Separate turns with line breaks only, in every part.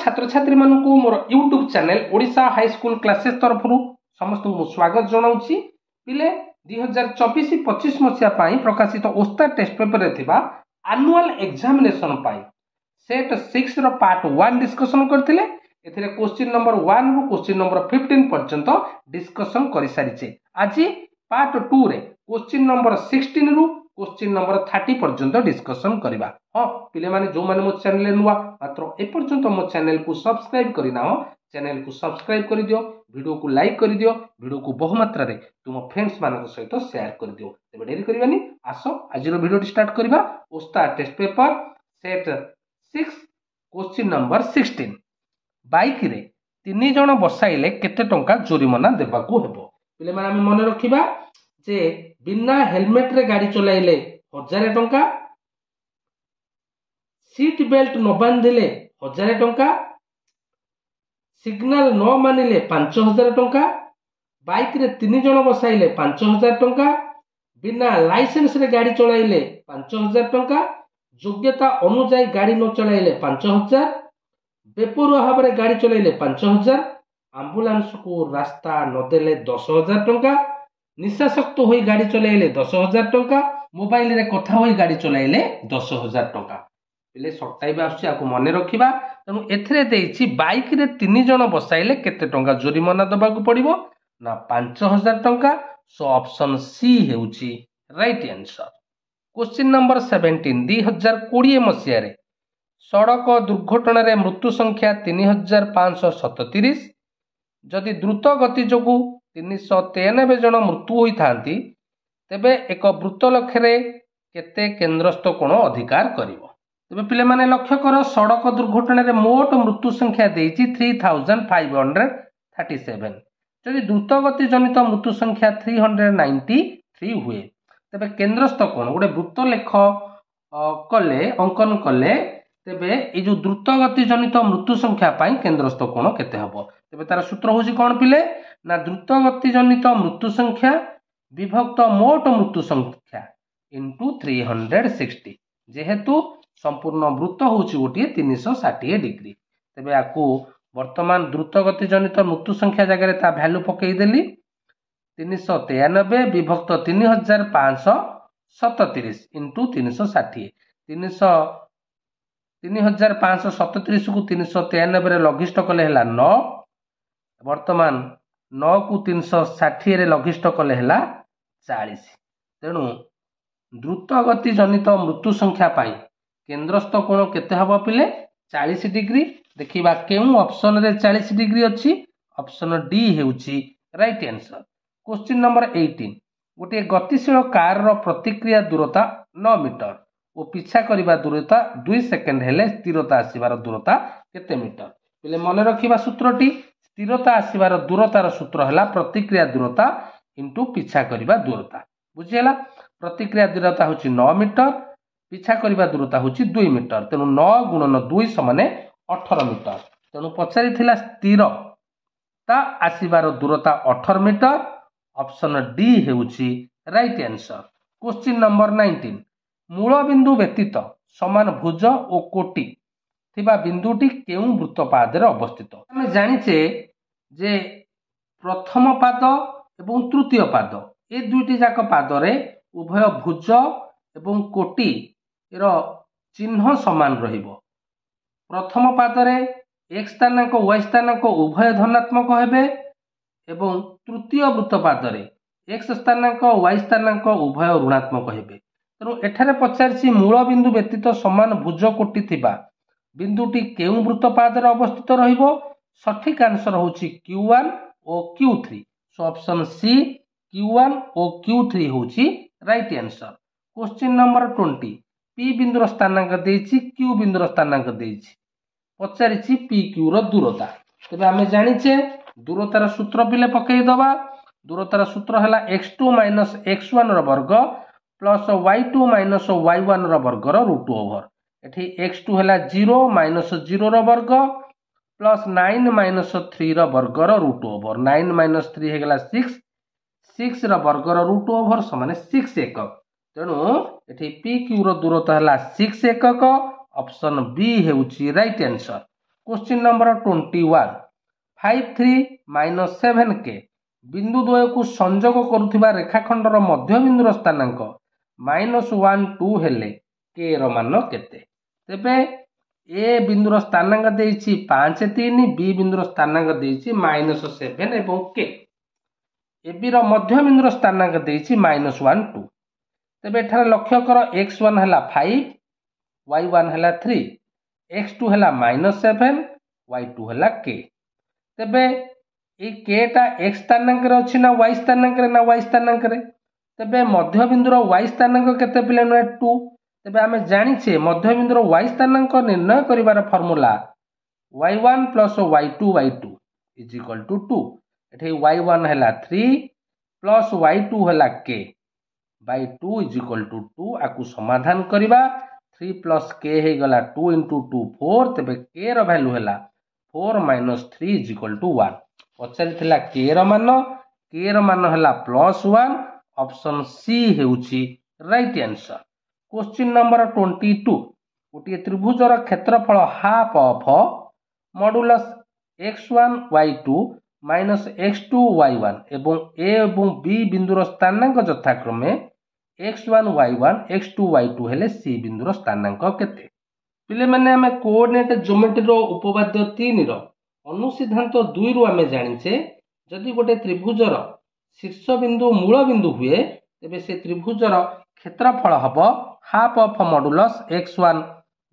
छात्र छात्री मानक मोर YouTube channel Odisha high school classes तरफ समस्त स्वागत जनाऊँगी। पिले 2024-25 मसीहा प्रकाशित ओस्ता test paper annual examination set 6 रो पार्ट 1 डिस्कशन करते। क्वेश्चन नंबर 1 रु क्वेश्चन नंबर 15 पर्यंत डिस्कशन कर सारी। आज पार्ट 2 रे क्वेश्चन नंबर 16 रु क्वेश्चन नंबर 30 पर्यंत डिस्कशन करवा। हाँ पिले माने जो माने मो चैनल नुआ मात्र ए पर्यंत मो चैनल को सब्सक्राइब करना हो चैनल को सब्सक्राइब कर दियो, वीडियो को लाइक कर दियो, वीडियो को बहु मात्रा रे तुम फ्रेंड्स मानक सहित शेयर कर दियो। तबे देरी करबानी आसो आज रो वीडियो स्टार्ट करबा। ओस्ता test paper set 6 question number 16 bike रे 3 जण बसाइले केते टंका जुरिमाना देबा को हेबो। पिले माने हम मन रखिबा जे बिना हेलमेट रे गाड़ी चलाइले 1000 टंका, सीट बेल्ट न बांधिले 1000 टंका, सिग्नल न मानिले 5000 टंका, बाइक रे 3 जण बसाइले 5000 टंका, बिना लाइसेंस रे गाड़ी चलाइले 5000 टंका, योग्यता अनुसार गाड़ी न चलाइले 5000, बेपरुआ भाव रे गाड़ी चलाइले 5000, एम्बुलेंस को रास्ता न देले 10000 टंका, निशाशक्त होई गाड़ी चलाइले 10000 टंका, मोबाइल रे कथा होई गाड़ी चलाइले 10000 टंका। पिले सटाइबा आछी आको मने रखिबा। तनु एथरे देइछि बाइक रे 3 जण बसाइले केते टंका जुरिमाना दबा को पड़िबो ना 5000 टंका। सो ऑप्शन सी हेउछि राइट आंसर। क्वेश्चन नंबर 17 2020 मसिया रे सड़क दुर्घटना रे मृत्यु संख्या 3537। जदि द्रुत गति जोगु 393 जन मृत्यु होई थांती तेबे एक वृत्त लक्ष्य केते केंद्रस्थ कोण अधिकार करिवो। तेबे पिले माने लक्ष्य कर सड़क दुर्घटना रे मोट मृत्यु संख्या देइछि 3537। जदि द्रुत गति जनित मृत्यु संख्या 393 हुए तेबे केंद्रस्थ कोण गोटे वृत्त लेख कले अंकन कले तेबे ए जो द्रुत गति जनित मृत्यु संख्या पाई केंद्रस्थ कोण केते हबो। तेबे तार सूत्र होछि कोन पिले ना द्रुत गति जनित मृत्यु संख्या विभक्त मोट मृत्यु संख्या इंटू 360 जेहेतु संपूर्ण वृत्त होछि गोटे 360 डिग्री। तेबे आकु वर्तमान द्रुत गति जनित मृत्यु संख्या जगह ता वैल्यू पकई देली 393 विभक्त 3537 इंटू 360 3537 को 393 रे लघिष्ठ कले हला 9, वर्तमान 9 को 360 रे लघिष्ठ कले हला 40। तेणु द्रुत गति जनित मृत्यु संख्या पाई केंद्रस्थ कोण केते हबो पिले 40 डिग्री। देखिबा केउ ऑप्शन रे 40 डिग्री अछि। ऑप्शन डी हेउछि राइट आंसर। क्वेश्चन नंबर 18 गोटे गतिशील कार रो प्रतिक्रिया दूरता 9 मीटर और पीछा करिबा दूरता 2 सेकंड हेले स्थिरता आसीबार दूरता केते मीटर। पिले मने रखिबा सूत्रटी स्थिरता आसीबार दूरतार सूत्र हला प्रतिक्रिया दूरता इंटू पीछा करिबा दूरता। बुझियला प्रतिक्रिया दूरता होछि 9 मीटर, पीछा करिबा दूरता होछि 2 मीटर। तेनु 9 गुणन 2 समान 18 मीटर। तेनु पचारि थिला स्थिरता आसीबार दूरता 18 मीटर। ऑप्शन डी हेउछि राइट आंसर। क्वेश्चन नंबर 19 मूल बिंदु व्यतीत समान भुज और कोटि थिबा बिंदुटी केउ वृत्तपाद रे अवस्थित। हम जानिचे जे प्रथम पाद एवं तृतीय पाद ए दुईटी जाक पाद रे उभय भुज एवं कोटि रो चिन्ह समान रहिबो। प्रथम पाद रे x स्थानांक y स्थानांक उभय धनात्मक हेबे एवं तृतीय वृत्तपाद रे x स्थानांक y स्थानांक उभय ऋणात्मक हेबे। तेणु एठारे पचारछि मूल बिंदु व्यतीत समान भुज कोटि थिबा बिंदुटी केउ वृत्तपाद रे अवस्थित रहिबो। सठिक आंसर होछि Q1 और Q3। सो ऑप्शन सी Q1 और Q3 होछि right answer. Question number 20 P बिंदुर स्थानांक देइछि Q बिंदुर स्थानांक देइछि पचारिछि PQ रो दूरता। तबे हमें जानिछे दूरतार सूत्र पिले पकई दबा। दूरतार सूत्र हला x2 x1 रो वर्ग प्लस y2 y1 रो वर्ग रो रूट ओवर। एठी x2 हला 0 -0 रो वर्ग प्लस 9 - 3 रो वर्ग रो रूट ओवर। 9 - 3 हेगला 6 रो वर्ग रो रूट ओवर समान 6 एकक। तेणु एठी PQ रो दूरता हला 6 एकक। ऑप्शन बी हेउछि right answer. Question number 21 5 3 minus 7 के बिंदु द्वय को संयोग करुवा रेखाखंडर मध्यबिंदुर स्थानांक -1 2 हेले के मान केते तेबे ए बिंदुर स्थानांक देइछि 5 3 बी बिंदुर स्थानांक देइछि -7 एवं के ए बी रो मध्यबिंदुर स्थानांक देइछि -1 2 तेबे एठार लक्ष्य कर x1 हला 5 y1 हला 3 x2 हला -7 y2 हला k तेबे ए k टा x स्थानांक रे अछि ना y स्थानांक रे ना y स्थानांक रे तेबे मध्यबिंदुर y स्थानांक केते पिले न 2 तेबे आमे जानिछे मध्यबिंदुर y स्थानांक निर्णय करिवार formula y1 + y2 is equal to 2 एठी y1 हला 3 प्लस y2 हला k by 2 is equal to 2 आकु समाधान करिवा 3 प्लस k हे गला 2 * 2 4 तेबे k रो वैल्यू हला 4 - 3 इज इक्वल टू 1 पछारी थिला k रो मान हला +1 ऑप्शन सी हेउची राइट आंसर। क्वेश्चन नंबर 22 गोटे त्रिभुजर क्षेत्रफल half of modulus x1 y2 minus x2 y1 एवं a एवं b बिंदुर स्थानांक यथाक्रमे x1 y1 x2 y2 हेले c बिंदुर स्थानांक केते पिले माने हमें कोऑर्डिनेट ज्योमेट्री रो उपपाद्य 3 रो अनुसिद्धांत 2 रु हमें जानिछे जदि गोटे त्रिभुजर शीर्ष बिंदु मूल बिंदु हुए तेबे से त्रिभुजर क्षेत्रफल हबो half of modulus x1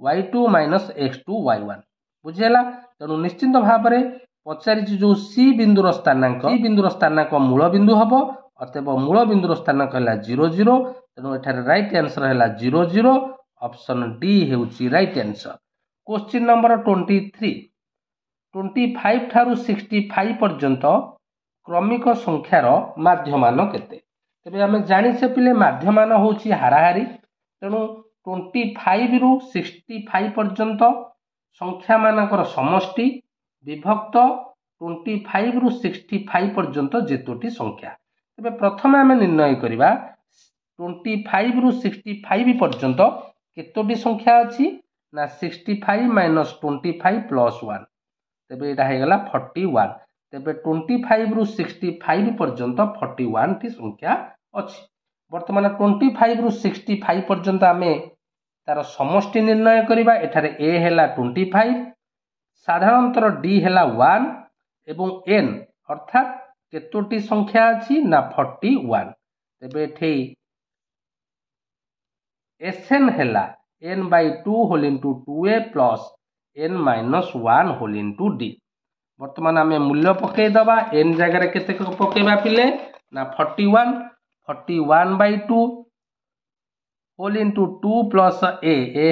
y2 minus x2 y1 बुझियला तेणु निश्चित भाव में पचारि जो सी बिंदुर स्थानांक मूल बिंदु हबो अतएव मूल बिंदुर स्थानांक हला 0 0 तेणु एठारे राइट आंसर हला 0 0 ऑप्शन डी हेउची राइट आंसर। क्वेश्चन नंबर 23 25 ठारू 65 पर्यंत क्रमिक संख्यार माध्यमान केते तेबे हमें जानिछे पिले माध्यमान होउची हाराहारी तेणु 25 रु 65 पर्यंत संख्या मानकर समष्टि विभक्त 25 रु 65 पर्यंत जेतोटी संख्या तेबे प्रथम आमे निर्णय करिबा 25 रु 65 पर्यंत केतोटी संख्या अछि ना 65 माइनस 25 प्लस 1 तेबे एटा हे गला 41 तेबे 25 रु 65 पर्यंत 41 टी संख्या अछि वर्तमान 25 रु 65 पर्यंत आमे तार समष्टि निर्णय करिबा एठारे a हेला 25 साधारणतर d हेला 1 एवं n अर्थात केतोटी संख्या अछि ना 41 तेबे एठे Sn हेला n/2 whole into 2a plus n - 1 whole into d वर्तमान आमे मूल्य पके दबा n जगह रे केते पकेबा पिले ना 41/2 होल इनटू 2 प्लस a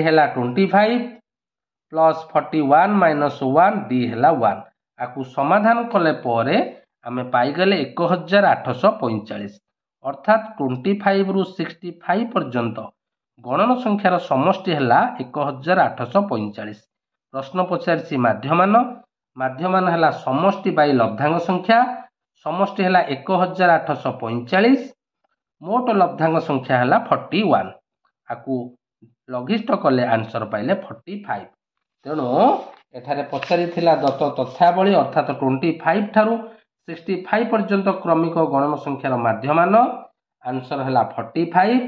हेला 25 प्लस 41 - 1 d हेला 1 आकु समाधान कले परे आमे पाई गले 1845 अर्थात 25 रु 65 पर्यंत गणन संख्यार समष्टि हेला 1845 प्रश्न पचारिछि माध्यमान हेला समष्टि बाई लब्धांग संख्या समष्टि हेला 1845 मोट लब्धांग संख्या हेला 41 आकु लघिष्ठ कले आंसर पाइले 45 तेणु एठारे पचारि थिला दत्त तथ्यावली अर्थात 25 ठारू 65 पर्यंत क्रमिक गणन संख्यार माध्यमान आंसर हेला 45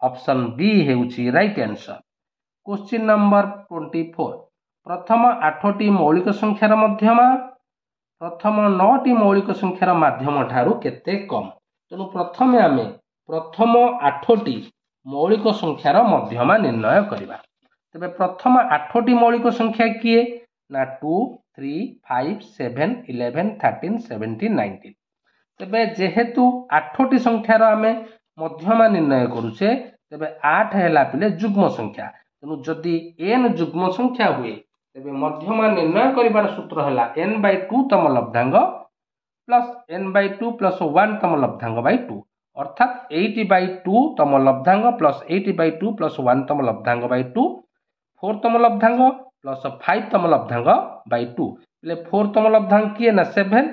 ऑप्शन बी हेउची राइट आंसर। क्वेश्चन नंबर 24 प्रथम 8टी मौलिक संख्यार मध्यमा प्रथम 9टी मौलिक संख्यार माध्यम ठारू केते कम तेणु प्रथमे आमे प्रथम 8टी मौलिक संख्यार मध्यमा निर्णय करिबा तबे प्रथम 8टी मौलिक संख्या किए ना 2 3 5 7 11 13 17 19 तबे जेहेतु 8टी संख्यार आमे मध्यमा निर्णय करूचे तबे 8 हेला पिले जुग्म संख्या तेणु जदि n जुग्म संख्या हुए तबे मध्यमा निर्णय करिवार सूत्र हला n/2 तम लब्धांग प्लस n/2 प्लस 1 तम लब्धांग बाय 2 अर्थात 80/2 तम लब्धांग प्लस 80/2 प्लस 1 तम लब्धांग बाय 2 4 तम लब्धांग प्लस 5 तम लब्धांग बाय 2 ले 4 तम लब्धांग किए ना 7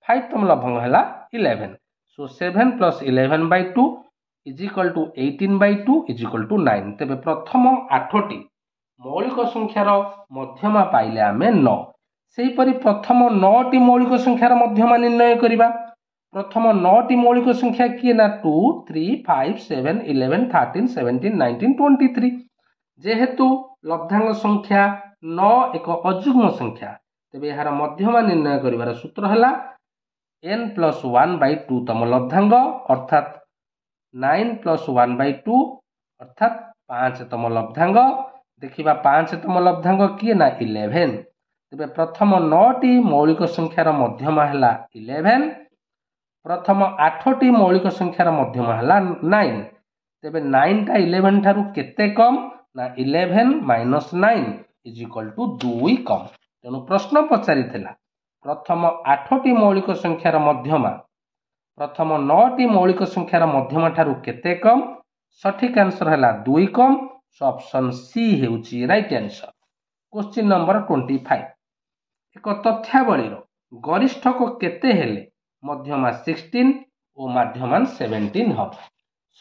5 तम लब्धांग हला 11 so 7 plus 11/2 is equal to 18/2 is equal to 9 तेबे प्रथम 8टी मौलिक संख्यार मध्यमा पाइले आमे 9 सेहीपरि प्रथम 9टी मौलिक संख्यार मध्यमा निर्णय करिबा प्रथम 9टी मौलिक संख्या किए ना 2 3 5 7 11 13 17 19 23 जेहेतु लब्धांग संख्या 9 एक अजुग्म संख्या तेबे यार मध्यमा निर्णय करिवार सूत्र हला n + 1/2 तम लब्धांग अर्थात 9 + 1/2 अर्थात 5 तम लब्धांग देखिबा 5 तम लब्धांग किए ना 11 तेबे प्रथम 9टी मौलिक संख्यार मध्यमा हला 11 प्रथम 8टी मौलिक संख्यार मध्यमा हला 9 तेबे 9 टा 11 ठारू केते कम ना 11 - 9 = 2 कम तेणु प्रश्न पचारिथिला प्रथम 8टी मौलिक संख्यार मध्यमा प्रथम 9टी मौलिक संख्यार मध्यमा ठारू केते कम सठिक आंसर हला 2 कम सो ऑप्शन सी हेउची राइट आंसर। क्वेश्चन नंबर 25 एक तथ्यावली गरिष्ठक केते हेले मध्यमा 16 और माध्यमान 17 हम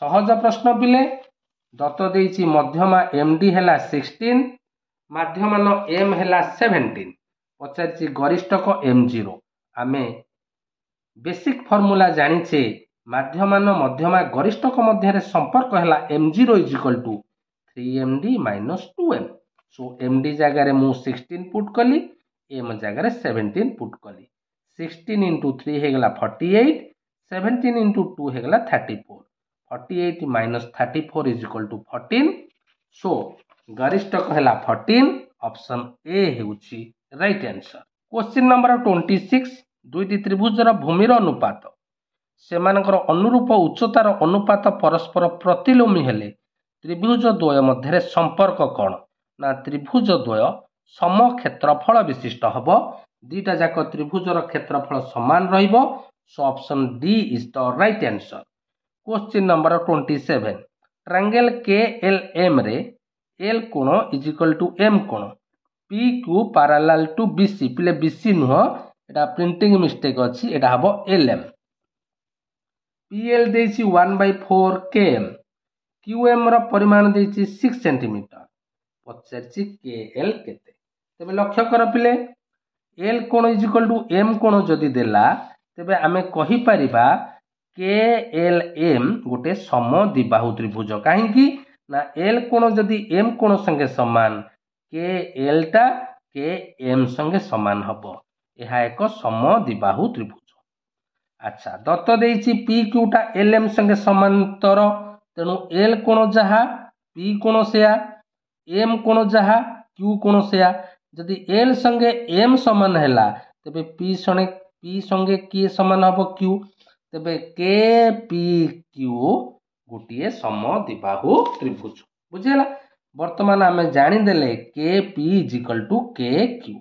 सहज प्रश्न पिले दत्त देइछि मध्यमा एमडी हेला 16 माध्यमान एम हेला 17 पचारिछि गरिष्ठक m0 आमे बेसिक फॉर्मूला जानिछे माध्यमान मध्यमा गरिष्ठक मध्य संपर्क हेला m0 = 3md - 2m सो md जगह मु 16 पुट कली m जगह 17 पुट कली 16 × 3 हेगला 48 17 × 2 हेगला 34 48 - 34 = 14 सो गरिष्ठक हेला 14 ऑप्शन ए हेउची राइट आंसर। क्वेश्चन नंबर 26 दुईटी त्रिभुजर भूमिर अनुपात सेमानकर अनुरूप उच्चतार अनुपात परस्पर प्रतिलोमी हेले त्रिभुज द्वय मध्य संपर्क कौन ना त्रिभुज द्वय सम क्षेत्रफल विशिष्ट हब दीटा जाक त्रिभुजर क्षेत्रफल समान रहिबो so option D is the right answer. Question number 27 triangle KLM रे L कोण = M कोण PQ पैरेलल टू BC पिले BC नुह एटा प्रिंटिंग मिस्टेक अछि एटा हबो LM PL देछि 1/4 km QM रो परिमाण देछि 6 cm पचारछि KL केते तबे लक्ष्य कर पिले L कोण = M कोण जदि देला तबे आमे कहि परिबा KLM गोटे समद्विबाहु त्रिभुज काहेकि ना L कोण जदि M कोण संगे समान KL टा KM संगे समान हबो एहा एक समद्विबाहु त्रिभुज। अच्छा दत्त देछि PQ टा LM संगे समांतर तेणु L कोण जहा P कोण सेया M कोण जहा Q कोण सेया जदि L संगे M समान हैला तबे P संगे किए समान हबो Q तबे KPQ गोटे समद्विबाहु त्रिभुज बुझेला। वर्तमान आमे जानि देले KP = KQ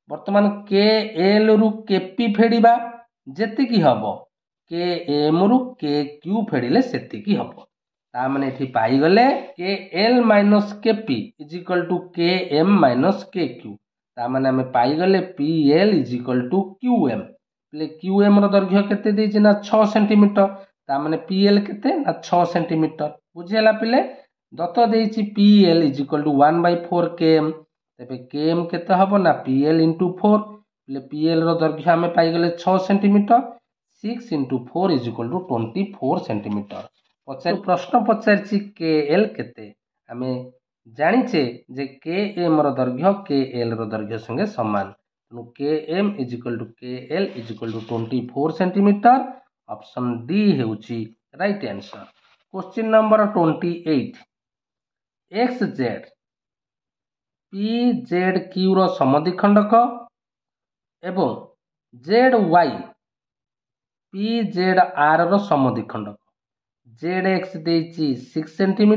वर्तमान KL रु KP फेडिबा जेतिकी हबो KM रु KQ फेडिले सेतिकी हबो ता माने एठी पाई गले KL - KP = KM - KQ ता माने आमे पाई गले PL = QM प्ले QM रो दैर्घ्य केते देछि ना 6 cm ता माने PL केते ना 6 cm बुझेला पिले दत्त देछि PL = 1/4 km तबे km केते हबो ना PL * 4 प्ले PL रो दैर्घ्य आमे पाई गले 6 cm 6 × 4 = 24 cm पचार प्रश्न पचारछि KL केते आमे जानिछे जे KM रो दैर्घ्य KL रो दैर्घ्य संगे समान KM = KL = 24 cm option D हेउची right answer. Question number 28 XZ PZQ रो समद्विखंडक एवं ZY PZR रो समद्विखंडक ZX देछि 6 cm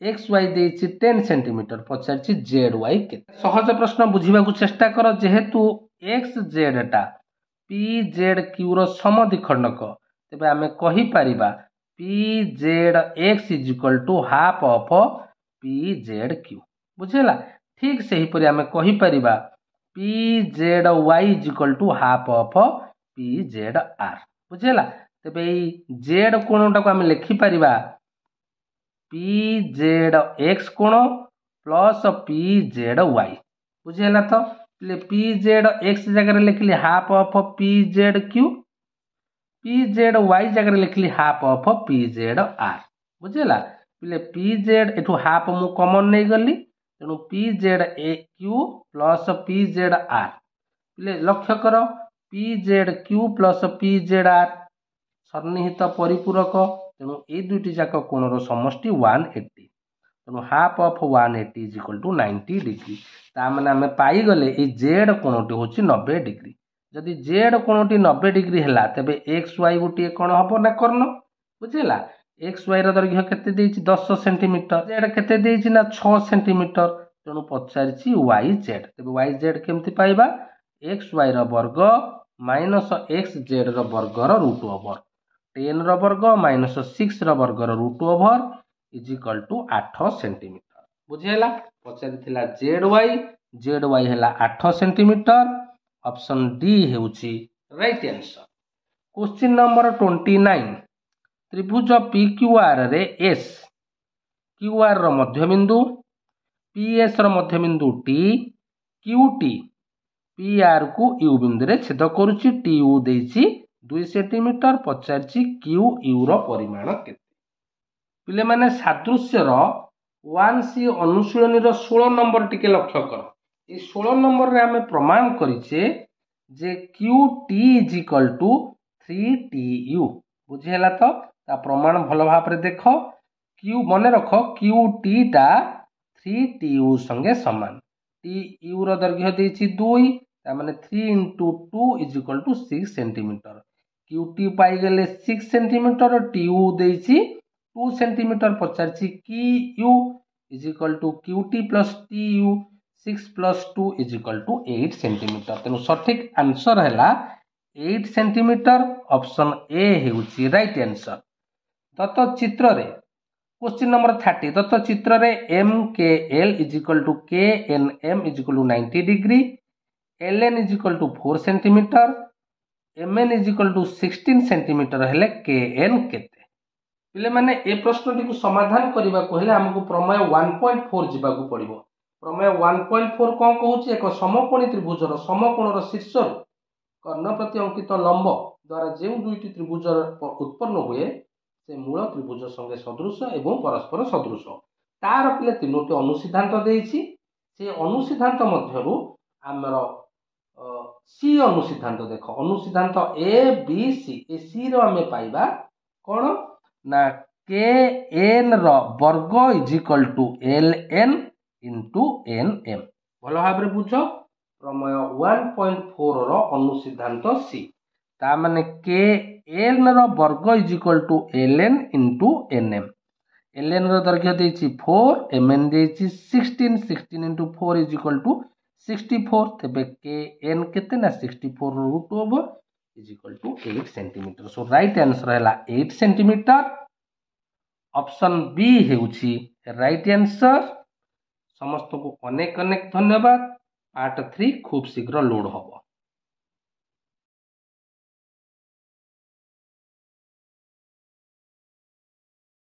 XY देछि 10 cm पचारछि ZY केते सहज प्रश्न बुझिबा को चेष्टा कर जेहेतु XZ टा PZQ रो समद्विखंडक तबे आमे कहि परिबा PZX = हाफ ऑफ PZQ बुझेला ठीक सही परि आमे कहि परिबा PZY = हाफ ऑफ PZR बुझेला तबे Z कोणटा को आमे लिखि परिबा PZX कोण प्लस पी जेड वाई बुझीगला तो पी जेड एक्स जगह लिखली half of P Z Q P Z Y जगह लिखली half of P Z R बुझीगला पी जेड एठू हाफ मु कॉमन नहीं गली तेणु P Z A Q plus P Z R लक्ष्य कर P Z Q plus P Z R सन्निहित परिपूरक तेणु ये दुईटी जाक कोणर समष्टि 180 तेणु half of 180 is equal to 90 degree ताମାନେ आम पाईगले ये जेड कोणटी हूँ 90 डिग्री जदि जेड कोणटी 90 डिग्री है तेबे एक्स वाई गोटे कौन हम ना कर्ण बुझेगा एक्स वाई दैर्घ्य केते 10 सेंटीमीटर जेड केते ना 6 सेंटीमीटर तेणु पचारि वाई जेड तेज वाई जेड केमती पाइबा एक्स वाई वर्ग माइनस एक्स जेड वर्गर रूट ओवर 10 वर्ग माइनस 6 वर्गर root over is equal to 8 centimetre बुझेगा पचारि जेड वाई है 8 सेंटीमीटर ऑप्शन डी हेउची राइट आंसर क्वेश्चन नंबर 29 त्रिभुज पी क्यू आर रे एस क्यू आर मध्यबिंदु पी एस मध्यबिंदु T Q T P R को यू बिंदु रे छेद करुची टी यू देइची 2 सेंटीमीटर पचारि क्यू यू रो परिमाण केते पिले माने सादृश्यर 1C अनुशीलनी 16 नंबर टिके लक्ष्य कर ये 16 नंबर रे हमें प्रमाण करिचे जे Q T is equal to 3TU बुझेला तो ता प्रमाण भल भाव रे देख क्यू मन रख क्यू टी टा 3TU संगे समान टी यू रो दैर्घ्य देछि 2 ता माने 3 into 2 is equal to 6 centimetre Q T पाई गेले 6 सेंटीमीटर टी यू देछि 2 सेंटीमीटर पचारि Q U is equal to Q T plus T U 6 plus 2 is equal to 8 centimetre तेणु सठिक आंसर है 8 सेंटीमीटर ऑप्शन ए हेउची राइट आंसर दत्त चित्र रे क्वेश्चन नंबर 30 दत्त चित्र रे M K L is equal to K N M is equal to 90 degree L N is equal to 4 centimetre M N is equal to 16 centimetre हेले K N केते पिले माने ए प्रश्न टी समाधान करने को हेले हमको प्रमेय 1.4 जीवाकू पड़िबो प्रमेय 1.4 कौन कहूँ एक समकोणी त्रिभुजर समकोणर शीर्ष कर्ण प्रति अंकित लंब द्वारा जो दुईटी त्रिभुज उत्पन्न हुए से मूल त्रिभुज संगे सदृश एवं परस्पर सदृश तार पिले तीनोटी अनुसिद्धांत देइछि से अनुसिद्धांत मध्यरु आमर सी अनुसिद्धांत देख अनुसिद्धांत ए बी सी ए सी रो आमे पाइबा कोन ना के एन रो वर्ग is equal to L N into N M भल भाव बुझ प्रमेय 1.4 रो अनुसिद्धांत सी ता माने के एन रो वर्ग is equal to L N into N M रो दैर्घ्य देछि 4 एम एन देछि 16 इंटू 4 इज इक्वल टू 64 तेबे के एन केते ना 64 root over is equal to 8 centimetre so right answer है 8 सेंटीमीटर ऑप्शन बी हेउछि राइट आंसर समस्त को अनेक अनेक धन्यवाद पार्ट 3 खूब शीघ्र लोड होबो।